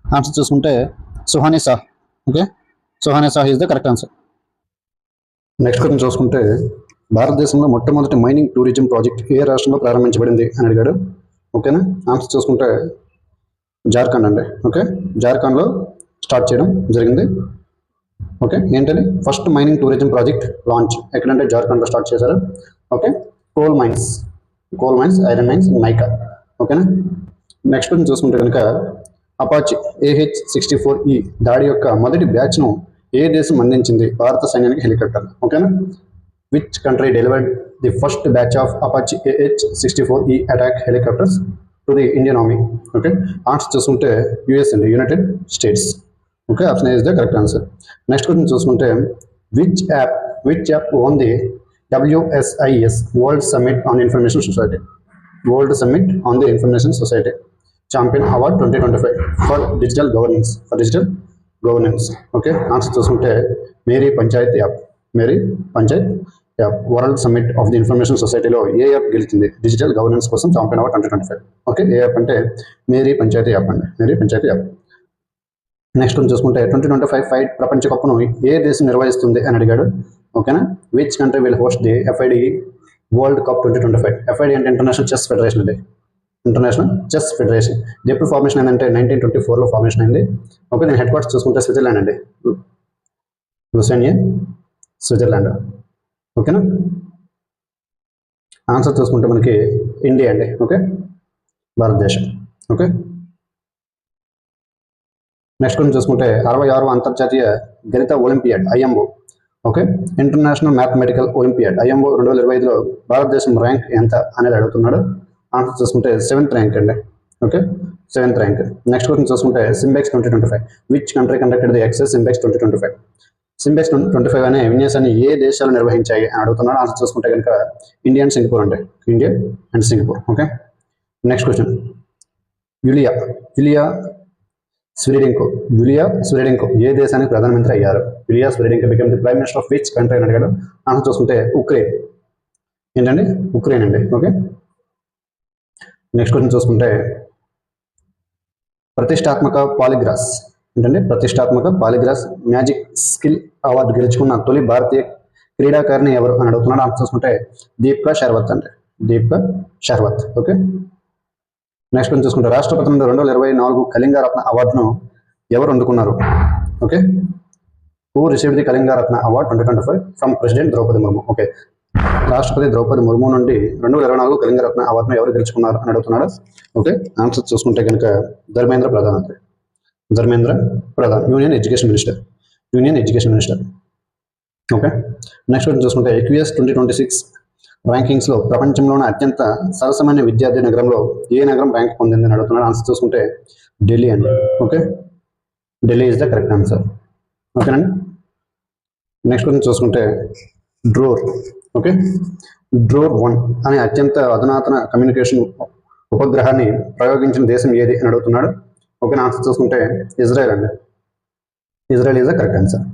Speaker 1: Answer చూసుకుంటే Suhani Shah. Okay, Suhani Shah is the correct answer. Next question చూసుకుంటే భారతదేశంలో మొట్టమొదటి మైనింగ్ టూరిజం ప్రాజెక్ట్ ఏ రాష్ట్రంలో ప్రారంభించబడింది అని అడిగాడు. ఓకేనా, ఆన్సర్ చూసుకుంటే జార్ఖండ్ అండి. ఓకే, జార్ఖండ్లో స్టార్ట్ చేయడం జరిగింది. ఓకే, ఏంటని first mining tourism project launch ఎక్కడంటే జార్ఖండ్లో స్టార్ట్ చేశారు. Okay,
Speaker 2: coal mines, iron mines, mica. ఓకేనా. నెక్స్ట్ క్వశ్చన్ చూసుకుంటే కనుక అపాచీ AH-64E దాడి యొక్క మొదటి బ్యాచ్ను ఏ దేశం అందించింది భారత సైన్యానికి హెలికాప్టర్? ఓకేనా. Which country delivered the first batch of Apache AH-64E attack helicopters to the Indian army? Okay. Answer చూసుకుంటే యుఎస్ అండి, United States. Okay, option A is the correct answer. Next question చూసుకుంటే which app won the WSIS World Summit on Information Society Champion Award 2025 for digital governance. Okay, answer చూసుకుంటే Meri Panchayat app world summit of the information సొసైటీలో ఏ app గెలిచింది digital governance కోసం champion award 2025? Okay, ఏ app అంటే Meri Panchayati app. Next చూసుకుంటే 2025 fight ప్రపంచ కప్ను ఏ దేశం నిర్వహిస్తుంది అని అడిగాడు. ఓకేనా. Which country will host the FID world cup 2025? FID అంటే ఇంటర్నేషనల్ చెస్ ఫెడరేషన్ అండి, ఇది ఎప్పుడు ఫార్మేషన్ అయిందంటే 1924లో ఫార్మేషన్ అయింది. ఓకే, నేను హెడ్ క్వార్టర్స్ చూసుకుంటే స్విట్జర్లాండ్ అండి, స్విట్జర్లాండ్. ఓకేనా. ఆన్సర్ చూసుకుంటే మనకి ఇండియా అండి. ఓకే, భారతదేశం. ఓకే. నెక్స్ట్ కొంచెం చూసుకుంటే 66వ అంతర్జాతీయ గణిత olympiad IMO. Okay, international mathematical olympiad IMO 2025లో భారతదేశం ర్యాంక్ ఎంత అనేది అడుగుతున్నాడు. ఆన్సర్ చూసుకుంటే 7th ర్యాంక్ అండి. Okay, 7th rank. Next question చూసుకుంటే సింబెక్స్ 2025 which country conducted the exercise SIMBEX 2025? SIMBEX 2025 అనే విన్యాసాన్ని ఏ దేశాలు నిర్వహించాయి అని అడుగుతున్నాడు. ఆన్సర్ చూసుకుంటే కనుక India and Singapore. Okay. Next question Yulia Svyrydenko ఏ దేశానికి ప్రధానమంత్రి అయ్యారు? Yulia Svyrydenko become the prime minister of which country అని అడిగాడు. ఆన్సర్ చూసుకుంటే ఉక్రెయిన్ అండి. ఓకే. నెక్స్ట్ క్వశ్చన్ చూసుకుంటే ప్రతిష్టాత్మక పాలిగ్రాస్ మ్యాజిక్ స్కిల్ అవార్డు గెలుచుకున్న తొలి భారతీయ క్రీడాకారిణి ఎవరు అని అడుగుతున్నాడు. ఆన్సర్ చూసుకుంటే Deepika Sehrawat. Okay. Next question చూసుకుంటే రాష్ట్రపతి నుండి 2024 కళింగ రత్న అవార్డును ఎవరు అందుకున్నారు? Okay, who received the Kalinga Ratna award 2025 from president Droupadi Murmu? Okay, రాష్ట్రపతి ద్రౌపది ముర్ము నుండి 2024 కళింగ రత్న అవార్డును ఎవరు గెలుచుకున్నారు అని అడుగుతున్నాడు. ఓకే, ఆన్సర్ చూసుకుంటే కనుక Dharmendra Pradhan, union education minister. Okay. Next చూసుకుంటే EQS 2026 ర్యాంకింగ్స్లో ప్రపంచంలోనే అత్యంత సరసమైన విద్యార్థి నగరంలో ఏ నగరం ర్యాంక్ పొందిందని అడుగుతున్నాడు. ఆన్సర్ చూసుకుంటే ఢిల్లీ అండి. Okay, Delhi is the correct answer. ఓకేనండి. నెక్స్ట్ చూసుకుంటే డ్రోర్ 1 అనే అత్యంత అధునాతన కమ్యూనికేషన్ ఉపగ్రహాన్ని ప్రయోగించిన దేశం ఏది అని అడుగుతున్నాడు. ఓకే, ఆన్సర్ చూసుకుంటే ఇజ్రాయెల్ అండి. Israel is the correct answer.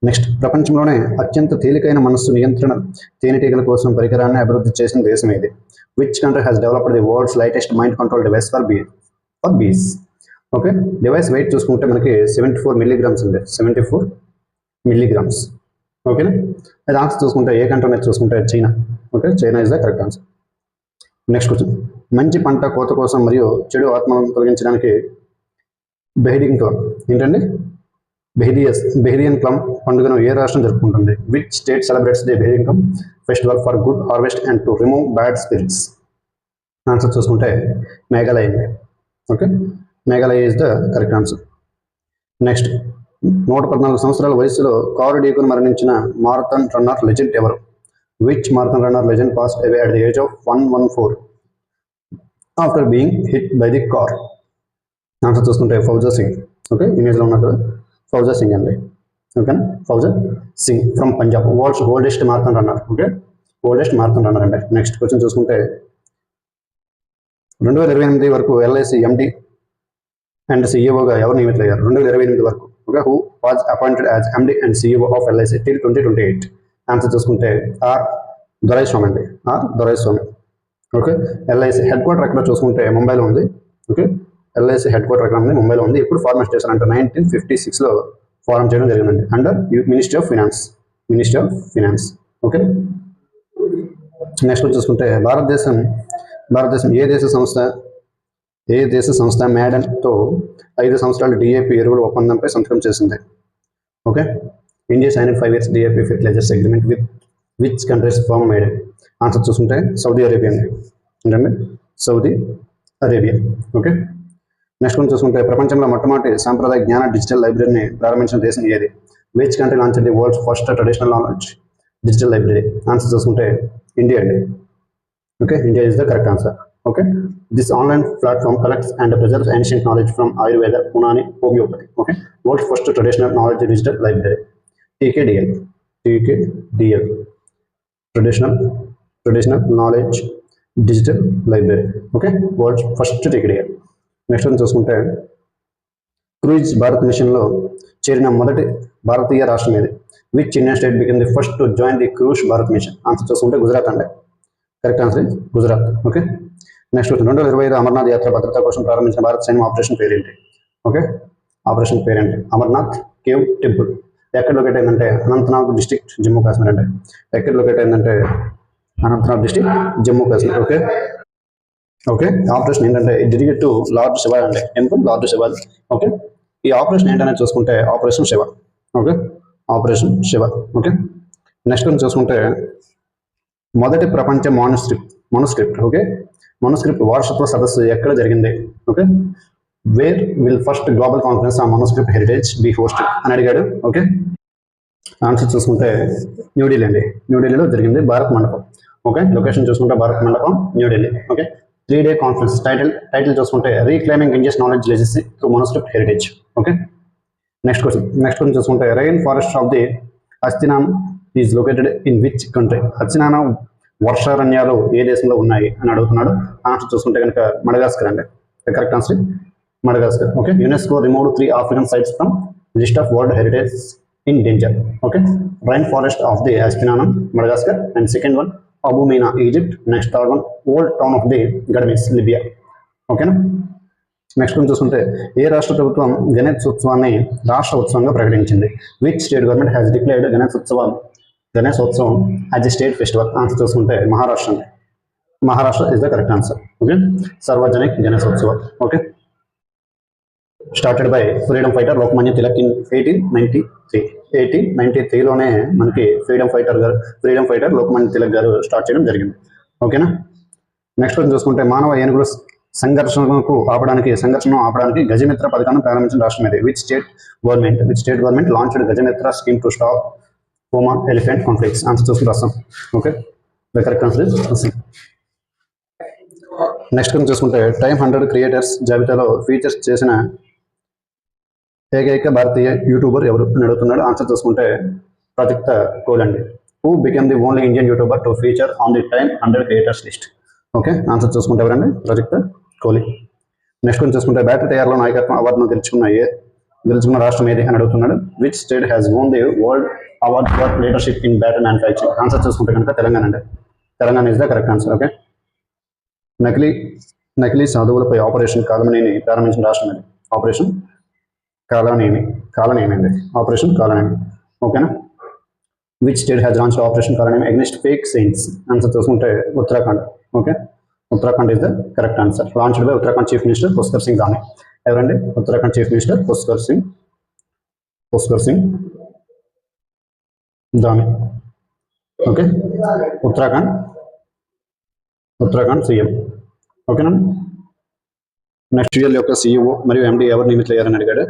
Speaker 2: Next ప్రపంచంలోనే అత్యంత తేలికైన మనస్సు నియంత్రణ తేనెటీగల కోసం పరికరాన్ని అభివృద్ధి చేసిన దేశం ఏది? Which country has developed the world's lightest mind control device for బీస్? ఓకే, డివైస్ వెయిట్ చూసుకుంటే మనకి 74 మిల్లీగ్రామ్స్ ఉంది, 74 మిల్లీగ్రామ్స్. ఓకేనా. అది ఆన్సర్ చూసుకుంటే ఏ కంట్రీ అనేది చూసుకుంటే China. Okay, China is the correct answer. Next question మంచి పంట కోత కోసం మరియు చెడు ఆత్మలను తొలగించడానికి బెహ్రియన్ ప్లమ్ పండుగను ఏ రాష్ట్రం జరుపుకుంటుంది? Which state celebrates the Behdienkhlam festival for good harvest and to remove bad spirits? Answer చూసుకుంటే మేఘాలయ అండి. Okay, Meghalaya is the correct answer. Next 114 సంవత్సరాల వయసులో కారు ఢీకొని మరణించిన మారథాన్ రన్నర్ లెజెండ్ ఎవరు? Which marathon runner legend passed away at the age of 114 after being hit by the car? Answer చూసుకుంటే Fauja Singh. Okay, ఇమేజ్లో ఉన్నట్టు ఫౌజా సింగ్ అండి. ఓకేనా, Fauja Singh from Punjab, world's oldest marathon runner. Okay, oldest marathon runner అండి. Next question చూసుకుంటే 2028 వరకు LIC MD and CEOగా ఎవరు నియమితులయ్యారు? 2028 వరకు. Okay, who was appointed as MD and CEO of LIC till 2028? Answer చూసుకుంటే దొరైస్వామి అండి, Doraiswamy. Okay, LIC head quarter ఎక్కడ చూసుకుంటే ముంబైలో ఉంది. ఓకే, LIC హెడ్ క్వార్టర్ ఎక్కడ ఉంది? ముంబైలో ఉంది. ఎప్పుడు ఫార్మేట్ చేశారంటే 1956లో ఫార్మ్ చేయడం జరిగిందండి, under ministry of finance. Okay. Next చూసుకుంటే భారతదేశం ఏ దేశ సంస్థ మ్యాడన్తో 5 సంవత్సరాల DAP ఎరువుల ఒప్పందంపై సంతకం చేసింది? Okay, India sign 5 years DAP fertilizers agreement with which countries firm made? Answer చూసుకుంటే సౌదీ అరేబియా అండి. ఏంటండి? Saudi Arabia. Okay. Next one చూసుకుంటే ప్రపంచంలో మొట్టమొదటి సాంప్రదాయ జ్ఞాన డిజిటల్ లైబ్రరీని ప్రారంభించిన దేశం ఏది? Which country launch the world's first traditional knowledge digital library? Answer చూసుకుంటే ఇండియా అండి. Okay, India is the correct answer. Okay, this online platform collects and preserves ancient knowledge from Ayurveda, Unani, homeopathy. Okay, world's first traditional knowledge digital library. TKDL, TKDL, traditional knowledge digital library. Okay, world's first TKDL. Next one చూసుకుంటే cruise Bharat మిషన్లో చేరిన మొదటి భారతీయ రాష్ట్రం ఏది? Which Indian state become the first to join the cruise Bharat mission? Answer చూసుకుంటే గుజరాత్ అండి. Correct answer is Gujarat. Okay. Next 2025 Amarnath Yatra భద్రత కోసం ప్రారంభించిన భారత సైన్యం ఆపరేషన్ పేరేంటి? ఓకే, ఆపరేషన్ పేరేంటి? Amarnath cave temple. ఎక్కడ లొకేట్ అయిందంటే అనంతనాగ్ డిస్ట్రిక్ట్, జమ్మూ కాశ్మీర్ అంటే. ఎక్కడ లొకేట్ అయిందంటే Anantnag district, Jammu Kashmir. Okay. Okay, operation ఏంటంటే డెడికేట్ టు లార్డ్ శివ అండి, టెంపుల్ లార్డ్ శివ. ఓకే, ఈ ఆపరేషన్ ఏంటనేది చూసుకుంటే operation Shiva. Okay, operation Shiva. Okay. Next one చూసుకుంటే మొదటి ప్రపంచ మనుస్క్రిప్ట్. ఓకే, మనుస్క్రిప్ట్ వారసత్వ సదస్సు ఎక్కడ జరిగింది? Okay, where will first global conference on manuscript heritage be hosted అని అడిగాడు. ఓకే, ఆన్సర్ చూసుకుంటే న్యూఢిల్లీ అండి. న్యూఢిల్లీలో జరిగింది భారత్ మండపం. ఓకే, లొకేషన్ చూసుకుంటే భారత్ మండపం, New Delhi. Okay, 3-day conference. Title చూసుకుంటే రీక్లైమింగ్ India's knowledge legacy through మనుస్క్రిప్ట్ heritage. Okay. Next question చూసుకుంటే rain forest of the అస్థినాన్ is located in which country? అస్థినాన వర్షారణ్యాలు ఏ దేశంలో ఉన్నాయి అని అడుగుతున్నాడు. ఆన్సర్ చూసుకుంటే కనుక మడగాస్కర్ అండి. Correct answer Madagascar. Okay, UNESCO removed 3 African sites from list of world heritage in danger. Okay, rain forest of the అస్థినానం, Madagascar. And second one అబుమీనా, Egypt. Next third one old town of the Ghadames, Libya. ఓకేనా. Next one చూసుకుంటే ఏ రాష్ట్ర ప్రభుత్వం గణేశోత్సవాన్ని రాష్ట్ర ఉత్సవంగా ప్రకటించింది? Which state government has declared Ganeshotsav as a state festival? Answer చూసుకుంటే Maharashtra. Maharashtra is the correct answer. Okay, Sarvajanik Ganeshotsav. Okay, started by freedom fighter Lokmanya Tilak in 1893. 1893లోనే మనకి ఫ్రీడమ్ ఫైటర్ లోకమాన్య తిలక్ గారు స్టార్ట్ చేయడం జరిగింది. ఓకేనా. నెక్స్ట్ వన్ చూసుకుంటే మానవ ఏనుగుల సంఘర్షణ ఆపడానికి గజమిత్ర పథకాన్ని ప్రారంభించిన రాష్ట్రం ఏది? Which state government launched Gajmitra scheme to stop human elephant conflicts? Answer చూసుకుంటే Assam. Okay, the correct answer is Assam. Next one చూసుకుంటే టైమ్ 100 క్రియేటర్స్ జాబితాలో ఫీచర్స్ చేసిన ఏకైక భారతీయ యూట్యూబర్ ఎవరు అని అడుగుతున్నాడు. ఆన్సర్ చూసుకుంటే ప్రతిక్త కోల్ అండి. Who became the only Indian YouTuber to feature on the Time 100 creators list? Okay, answer చూసుకుంటే ఎవరండి? ప్రతిక్త కోహ్లీ. నెక్స్ట్ వన్ చూసుకుంటే బ్యాటరీ తయారీలో నాయకత్వం అవార్డును గెలుచుకున్న రాష్ట్రం ఏది అని అడుగుతున్నాడు. Which state has వోన్ the world award for leadership in battery manufacturing? Answer చూసుకుంటే కనుక తెలంగాణ అండి. Telangana is the correct answer. Okay, నకిలీ సాధువులపై ఆపరేషన్ కాలనేని ప్రారంభించిన రాష్ట్రం ఏది? ఆపరేషన్ కాలనేని అండి. ఆపరేషన్ కాలనేని. ఓకేనా. Which state has launched operation Kalanemi against fake saints? Answer చూసుకుంటే Uttarakhand. Okay, Uttarakhand is the correct answer. Launched by Uttarakhand chief minister Pushkar Singh Dhami. ఎవరండి? Uttarakhand chief minister Pushkar Singh Dhami. Okay, Uttarakhand CM. ఓకేనా. నెక్స్ట్ HUL యొక్క CEO మరియు MD ఎవరు నియమితులయ్యారని అడిగాడు.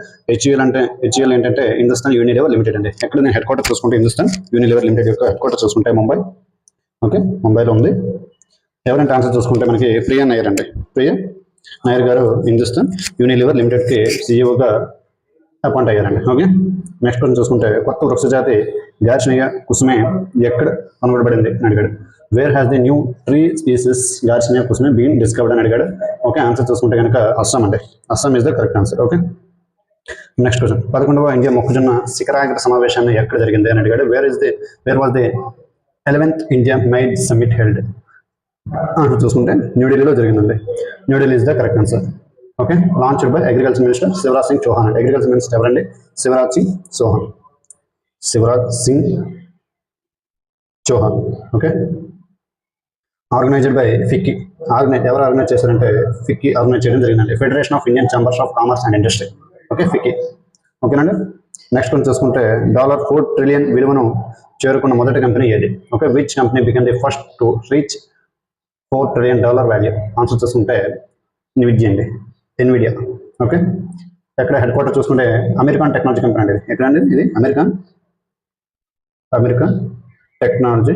Speaker 2: HUL ఏంటంటే హిందుస్థాన్ యూనిలివర్ లిమిటెడ్ అండి. ఎక్కడ నేను హెడ్ క్వార్టర్ చూసుకుంటే హిందుస్థాన్ యూనిలివర్ లిమిటెడ్ యొక్క హెడ్ క్వార్టర్ చూసుకుంటే ముంబై. ఓకే, ముంబైలో ఉంది. ఎవరంటే ఆన్సర్ చూసుకుంటే మనకి ప్రియా నాయర్ అండి. ప్రియా నాయర్ గారు హిందుస్థాన్ యూనిలివర్ లిమిటెడ్కి CEOగా అపాయింట్ అయ్యారండి. ఓకే, నెక్స్ట్ వన్ చూసుకుంటే కొత్త వృక్షజాతి గార్సినియా కుసుమే ఎక్కడ కనుగొనబడింది అని అడిగాడు. Where has the new tree species Garcinia kusumae been discovered అని అడిగాడు. ఓకే, ఆన్సర్ చూసుకుంటే కనుక అస్సాం అండి. Assam is the correct answer. Okay, next question 11వ ఇండియా మొక్కజొన్న శిఖరాగ్ర సమావేశాన్ని ఎక్కడ జరిగింది అని అడిగాడు. Where was the 11th India maize summit held? చూసుకుంటే న్యూఢిల్లీలో జరిగిందండి. New Delhi is the correct answer. Okay, launched by agriculture minister Shivraj Singh Chouhan అండి. అగ్రికల్చర్ మినిస్టర్ ఎవరండి? Shivraj Singh Chouhan. Okay, organised by FICCI. ఎవరు ఆర్గనైజ్ చేశారంటే ఫిక్కీ ఆర్గనైజ్ చేయడం జరిగిందండి. Federation of Indian chambers of commerce and industry. Okay, FICCI. ఓకేనండి. నెక్స్ట్ వన్ చూసుకుంటే $4 ట్రిలియన్ విలువను చేరుకున్న మొదటి కంపెనీ ఏది? Okay, which company become the first to reach $4 trillion value? Answer చూసుకుంటే ఎన్విడియా. ఓకే, ఎక్కడ హెడ్ క్వార్టర్ చూసుకుంటే అమెరికన్ టెక్నాలజీ కంపెనీ అండి. ఎక్కడ అండి ఇది? American technology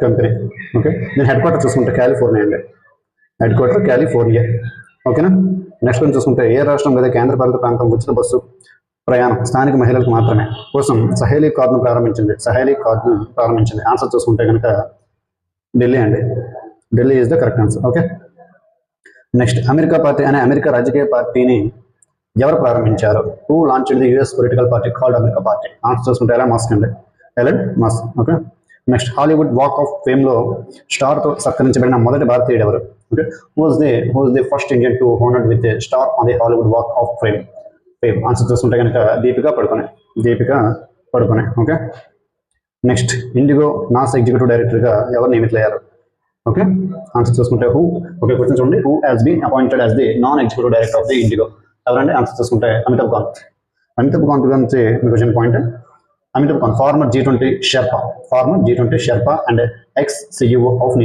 Speaker 2: company. ఓకే, దీని హెడ్ క్వార్టర్ చూసుకుంటే కాలిఫోర్నియా అండి. Head quarter California. ఓకేనా. నెక్స్ట్ వన్ చూసుకుంటే ఏ రాష్ట్రం లేదా కేంద్రపాలిత ప్రాంతం ఉచిత బస్సు ప్రయాణం స్థానిక మహిళలకు మాత్రమే కోసం సహేలీ కార్డును ప్రారంభించింది? ఆన్సర్ చూసుకుంటే కనుక ఢిల్లీ అండి. Delhi is the correct answer. Okay, next America party అనే అమెరికా రాజకీయ పార్టీని ఎవరు ప్రారంభించారు? Who launched the US political party called America party? Answer చూసుకుంటే ఎలాన్ మస్క్ అండి. Elon Musk. Okay, next Hollywood walk of ఫేమ్లో స్టార్తో సత్కరించబడిన మొదటి భారతీయుడు ఎవరు? Okay, who's the first Indian to honoured with star on the Hollywood walk of fame? Answer చూసుకుంటే కనుక Deepika Padukone. Okay, next IndiGo NASA executive డైరెక్టర్గా ఎవరు నియమితులయ్యారు? ఓకే, ఆన్సర్ చూసుకుంటే క్వశ్చన్ చూడండి. Who has been appointed as the non executive director of the IndiGo? ఎవరండి? Answer చూసుకుంటే అమితాబ్ కాంత్ గురించి మీకు వచ్చిన point. Amitabh Kant former G20 sherpa and ex CEO of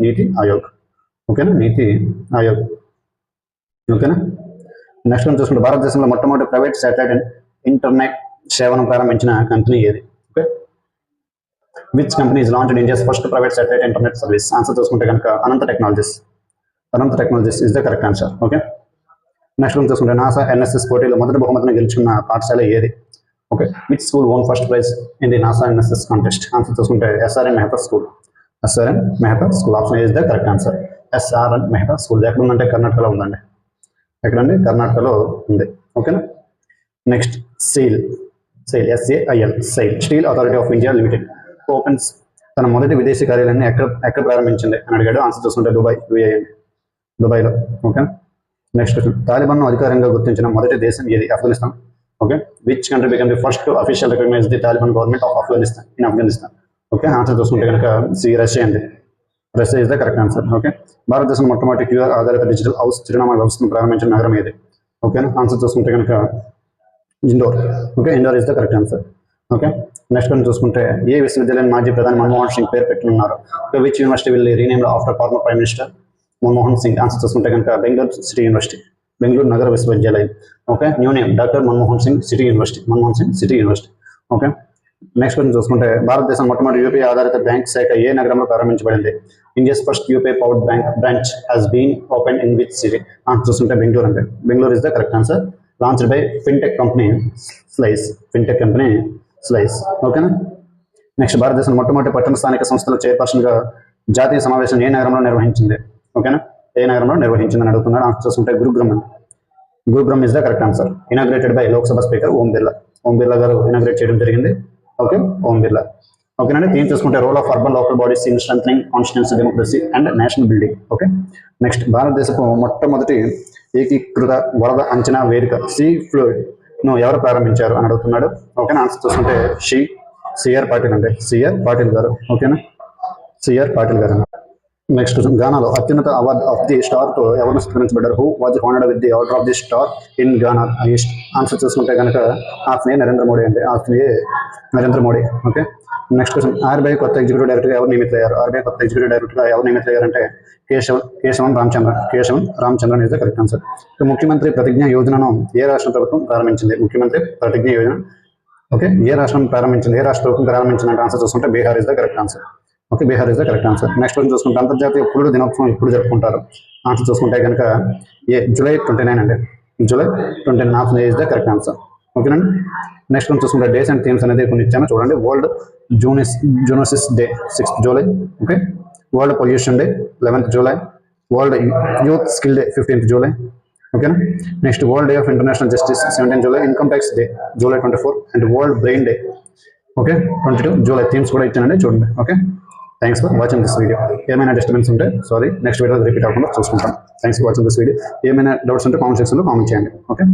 Speaker 2: NITI Aayog. ఓకేనా, నీతి ఆయోగ్. ఓకేనా. నెక్స్ట్ వన్ చూసుకుంటే భారతదేశంలో మొట్టమొదటి ప్రైవేట్ శాటిలైట్ ఇంటర్నెట్ సేవను ప్రారంభించిన కంపెనీ ఏది? Okay, which company is launched India's first private satellite internet service? Answer చూసుకుంటే కనుక Ananth Technologies is the correct answer. Okay, next one చూసుకుంటే నాసా NSS పోటీలో మొదటి బహుమతిని గెలుచుకున్న పాఠశాల ఏది? Okay, which school won first prize in the NASA NSS contest? Answer చూసుకుంటే SRN Mehta school. Option is the correct answer. SRN Mehta school ఎక్కడ ఉందంటే కర్ణాటకలో ఉందండి. ఎక్కడండి? కర్ణాటకలో ఉంది. ఓకేనా. Next SAIL steel authority of India limited opens తన మొదటి విదేశీ కార్యాలయాన్ని ఎక్కడ ప్రారంభించింది అని అడిగాడు. ఆన్సర్ చూసుకుంటే దుబాయ్లో. ఓకే, నెక్స్ట్ క్వశ్చన్ తాలిబాన్ను అధికారంగా గుర్తించిన మొదటి దేశం ఏది? Afghanistan. Okay, which country become the first to official recognize the Taliban government of Afghanistan? Okay, answer చూసుకుంటే కనుక రష్యా అండి. Russia is the correct answer. Okay, భారతదేశం మొట్టమొదటి QR ఆధారిత డిజిటల్ హౌస్ చిరునామా వ్యవస్థను ప్రారంభించిన నగరం ఏది? ఓకేనా, ఆన్సర్ చూసుకుంటే కనుక Indore. Okay, Indore is the correct answer. Okay, next one చూసుకుంటే ఏ విశ్వవిద్యాలయం మాజీ ప్రధాని మన్మోహన్ సింగ్ పేరు పెట్టనున్నారు? Okay, which university will renamed after former prime minister Manmohan Singh? Answer చూసుకుంటే కనుక బెంగళూరు నగర విశ్వవిద్యాలయం. Okay, new name doctor Manmohan Singh city university. Okay, next one చూసుకుంటే భారతదేశం మొట్టమొదటి యూపీఐ ఆధారిత బ్యాంక్ శాఖ ఏ నగరంలో ప్రారంభించబడింది? India's first UPI powered bank branch has been open in which city? Answer చూసుకుంటే బెంగళూరు అండి. Bengaluru is the correct answer. Launched by fintech company Slice. ఓకేనా. నెక్స్ట్ భారతదేశం మొట్టమొదటి పట్టణ స్థానిక సంస్థల చైర్పర్సన్గా జాతీయ సమావేశం ఏ నగరంలో నిర్వహించింది? ఓకేనా, ఏ నగరంలో నిర్వహించిందని అడుగుతున్నాడు. ఆన్సర్ చూసుకుంటే Gurugram is the correct answer. Inaugurated by Lok Sabha speaker Om Birla గారు ఇనాగ్రేట్ చేయడం జరిగింది. ఓకే, ఓం బిర్లా. ఓకేనండి. థీమ్ చూసుకుంటే role of urban local bodies in strengthening constituency democracy and national building. Okay, next భారతదేశపు మొట్టమొదటి ఏకీకృత వరద అంచనా వేదిక ను ఎవరు ప్రారంభించారు అని అడుగుతున్నాడు. ఓకేనా, ఆన్సర్ చూసుకుంటే సిఆర్ పాటిల్ అండి. సిఆర్ పాటిల్ గారు. ఓకేనా, సిఆర్ పాటిల్ గారు. నెక్స్ట్ గానాలో అత్యున్నత అవార్డ్ ఆఫ్ ది స్టార్ తో ఎవరిని సత్కరించబడ్డారు? Who was honoured with the order of the star in Ghana? Answer చూసుకుంటే కనుక ఆప్షన్ ఏ నరేంద్ర మోడీ అండి. Option A Narendra Modi. Okay, next question RBI కొత్త ఎగ్జిక్యూటివ్ డైరెక్టర్గా ఎవరు నియమితులయ్యారంటే Kesavan Ramachandran is the correct answer. ముఖ్యమంత్రి ప్రతిజ్ఞ యోజనను ఏ రాష్ట్ర ప్రభుత్వం ప్రారంభించింది? ముఖ్యమంత్రి ప్రతిజ్ఞ యోజన. ఓకే, ఏ రాష్ట్ర ప్రభుత్వం ప్రారంభించిందంటే ఆన్సర్ చూసుకుంటే Bihar is the correct answer. Okay, Bihar is the correct answer. Next one చూసుకుంటే అంతర్జాతీయ పులుల దినోత్సవం ఎప్పుడు జరుపుకుంటారు? ఆన్సర్ చూసుకుంటే కనుక జూలై 29 అండి. July 29 option is the correct answer. ఓకేనండి. నెక్స్ట్ వన్ చూసుకుంటే డేస్ అండ్ థీమ్స్ అనేది కొన్ని ఇచ్చాను చూడండి. World zoonosis day 6th July. Okay, world pollution day 11th July. World youth skill day 15th July. ఓకేనా. Next world day of international justice 17th July. Income tax day July 24 and world brain day 22 July. Themes కూడా ఇచ్చానండి చూడండి. Okay, thanks for watching this video. ఏమైనా disturbance ఉంటే sorry, next video repeat అవ్వకుండా చూసుకుంటాం. Thanks for watching this video. ఏమైనా doubts ఉంటే comment సెక్షన్లో కామెంట్ చేయండి. ఓకే.